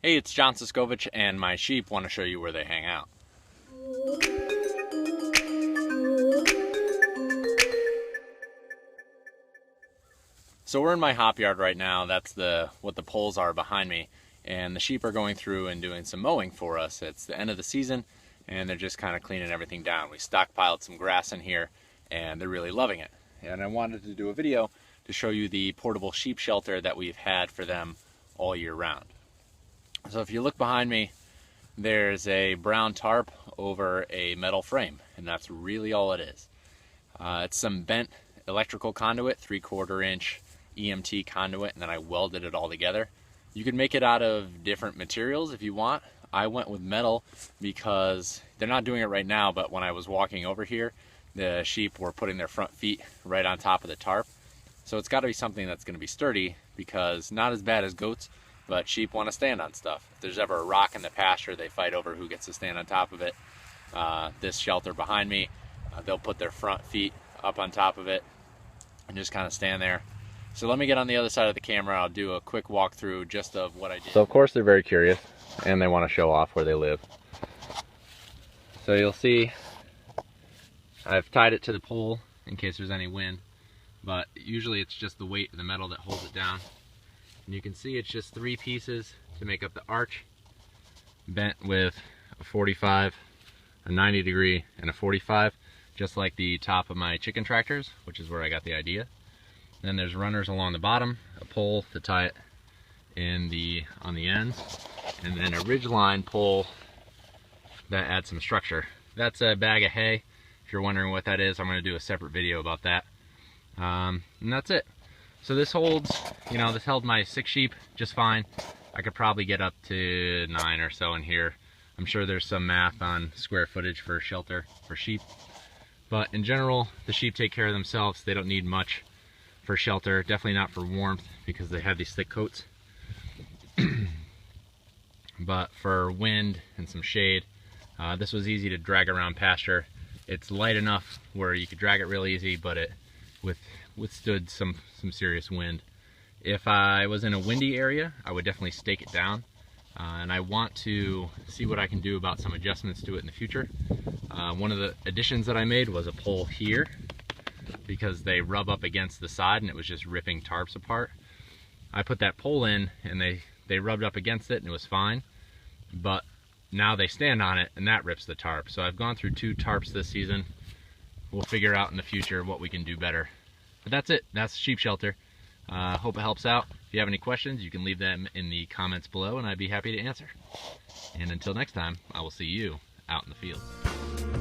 Hey, it's John Siskovich, and my sheep want to show you where they hang out. So we're in my hop yard right now. That's what the poles are behind me, and the sheep are going through and doing some mowing for us. It's the end of the season, and they're just kind of cleaning everything down. We stockpiled some grass in here, and they're really loving it. And I wanted to do a video to show you the portable sheep shelter that we've had for them all year round. So if you look behind me, there's a brown tarp over a metal frame, and that's really all it is. It's some bent electrical conduit, 3/4 inch EMT conduit, and then I welded it all together. You can make it out of different materials if you want. I went with metal because they're not doing it right now, but when I was walking over here, the sheep were putting their front feet right on top of the tarp. So it's got to be something that's going to be sturdy, because not as bad as goats, but sheep want to stand on stuff. If there's ever a rock in the pasture, they fight over who gets to stand on top of it. This shelter behind me, they'll put their front feet up on top of it and just kind of stand there. So let me get on the other side of the camera. I'll do a quick walkthrough just of what I did. So of course they're very curious, and they want to show off where they live. So you'll see I've tied it to the pole in case there's any wind, but usually it's just the weight of the metal that holds it down. And you can see it's just 3 pieces to make up the arch, bent with a 45, a 90 degree, and a 45, just like the top of my chicken tractors, which is where I got the idea. Then there's runners along the bottom, a pole to tie it on the ends, and then a ridgeline pole that adds some structure. That's a bag of hay. If you're wondering what that is, I'm going to do a separate video about that. And that's it. So this holds, this held my 6 sheep just fine. I could probably get up to 9 or so in here. I'm sure there's some math on square footage for a shelter for sheep. But in general, the sheep take care of themselves. They don't need much for shelter, definitely not for warmth because they have these thick coats. But for wind and some shade, this was easy to drag around pasture. It's light enough where you could drag it real easy, but it withstood some serious wind. If I was in a windy area, I would definitely stake it down. And I want to see what I can do about some adjustments to it in the future. One of the additions that I made was a pole here, because they rub up against the side and it was just ripping tarps apart. I put that pole in and they rubbed up against it and it was fine, but now they stand on it and that rips the tarp. So I've gone through 2 tarps this season. We'll figure out in the future what we can do better. But that's it. That's sheep shelter. Hope it helps out. If you have any questions, you can leave them in the comments below and I'd be happy to answer. And until next time, I will see you out in the field.